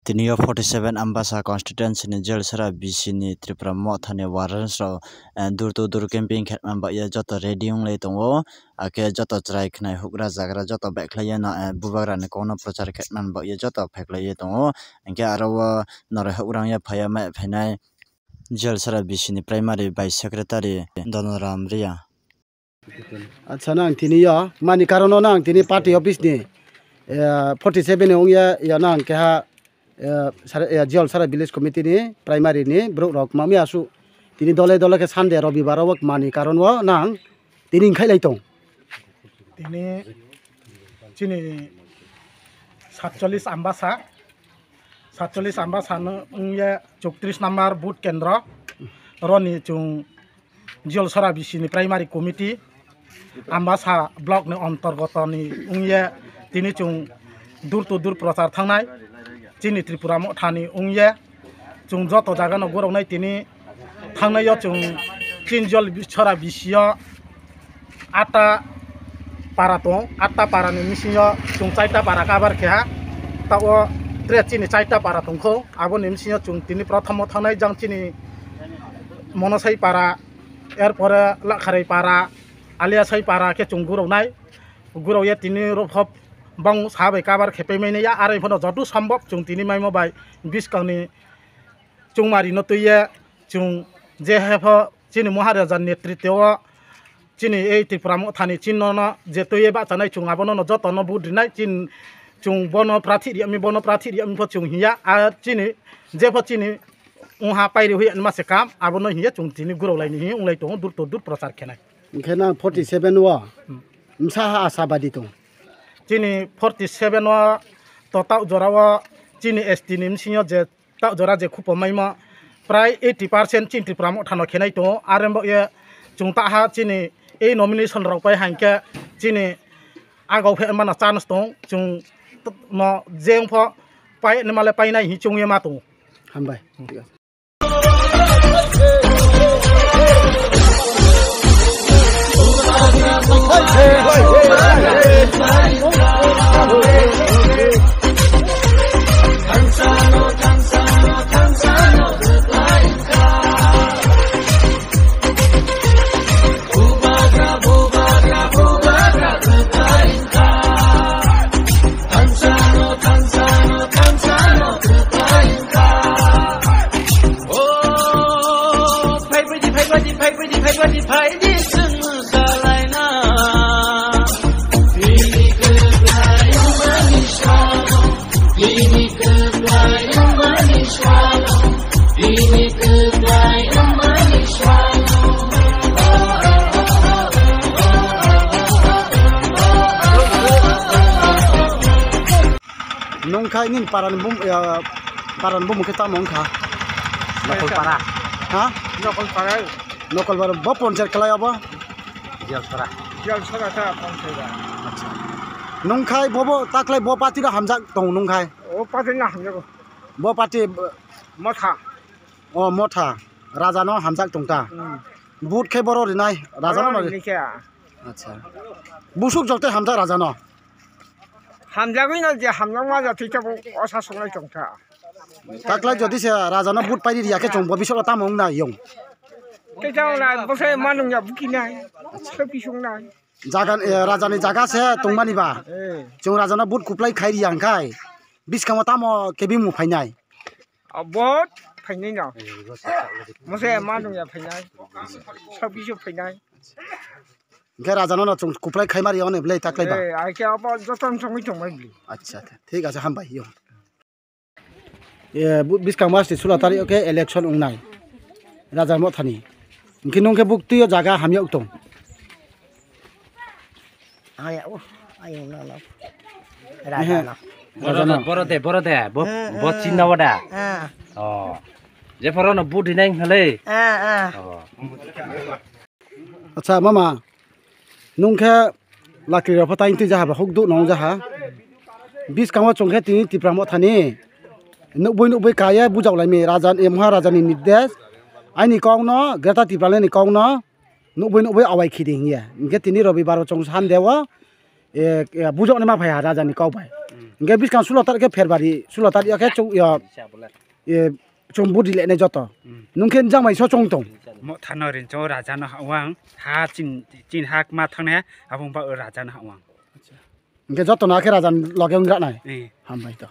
Tinio 47 Ambasa constituency ni Jalsara BC ni Tripura Mothane Warrants dur camping khatman ba ya joto rediung le tongo ake joto trai khnai hukra jagra joto beklaya na bubagra ni kono prachar khatman ba ya joto pheklaya tongo anke aro nore hukrang ya phaya ma phainai Jalsara BC ni primary vice secretary Donoram Ria Acha nang tini ya mani karono nang tini party office ni 47 ong ya nang ke ha Jalsara village committee ni primary ni bro rok mami asu tini dole ke sande robibar wak mani karon wa nang tini khai lai tong tini chini 47 ambasa no ungya 34 number boot kendra roni chung Jalsara BC ni primary committee ambasa block ni antargata ni ungya tini chung dur prachar thangnai chini Tripura Mothani ungya chung joto jaga no gorongnai tini thangnai yo chung Jalsara BC yo ata para ni misinyo chung chaita para kabar kha tawo tre chini chaita para tongkho abo ni misinyo chung tini prothom thangnai jang chini monosai para erpore lakharai para aliasai para ke chung gorongnai goroye tini rophop bang sabai kabar khepemene ya arai phono jotu sambab chung tini maimo bai biskangni chung mari no tuye chung je hepho chini maharaja netritwa chini ei Tripura Mothani chinno no je tuye ba chanai chung abono no joto no budrinai chin chung bono prathi ri ami pho chung hiya a chini je pho chini uha pairi hui ma se kam abono hiya chung tini guro lai ni unglai to dur prachar khenai khena 47 wa msa asabadi tong chini 47 wa to tau jorawa chini ST nim sinyo je tau jora je khupo maima prai 80% chin Tripura Mothano khenai to arembo ye chung ta ha chini ei nomination rok pai hanke chini agau phe mana chance to chung no jeng pho pai ne male pai nai hi chung ye ma to hambai nongkai nin paran bum kita mongkha nokol para ha nokol para ba poncer kalai aba Jalsara ta ponsera acha nongkai bobo taklai bo party ra hamjak tong nongkai o pati na hamjago bo party motha raja no hamjak tongta boot khai boro rinai raja no acha busuk jokte hamjak raja no hamjagoi na je hamjangma ja thitabo asa songlai tongta taklai jodi se raja no boot pairi riake chong bobisol ta mong na yong ke jangla bose manung ya bukinai sepi songnai jagan raja ni jaga se tongmani ba chong raja no boot kuplai khairi angkai biskamo tamo kebi mu phainai bot phainai na mose manung ya phainai sepi so phainai ge raja no chong kuplai khaimari one blai taklai ba ai ke apa joton songi tongmai bli acha ঠিক আছে hambai yo biskang mas sula tari oke election ungnai raja Mothani kinong ke bukti jaga hamya utong ayo na raja na borode bo chinna wada je porono budi nang hale acha mama nongke lakri ra phatai tu jaha hokdu nong jaha biskang wa chongke tini Tripura Mothani nuboi kaya bujau lai me raja maharaja ni nides aini kong no gata Tripura ni kong no nuboi awai khiding ya nge tini robibar chong san dewa bujok ne ma phaya raja ni kau bai Nge bis kan sulotar ke ferbari sulotar ya ke chung ya chung budi le ne joto. Nungken jang mai so chung tong. Mo thanorin cho raja no hawang ha chin hak ma thane abung ba raja no hawang. Nge joto na ke rajan loge ngrak nai. Hambai to.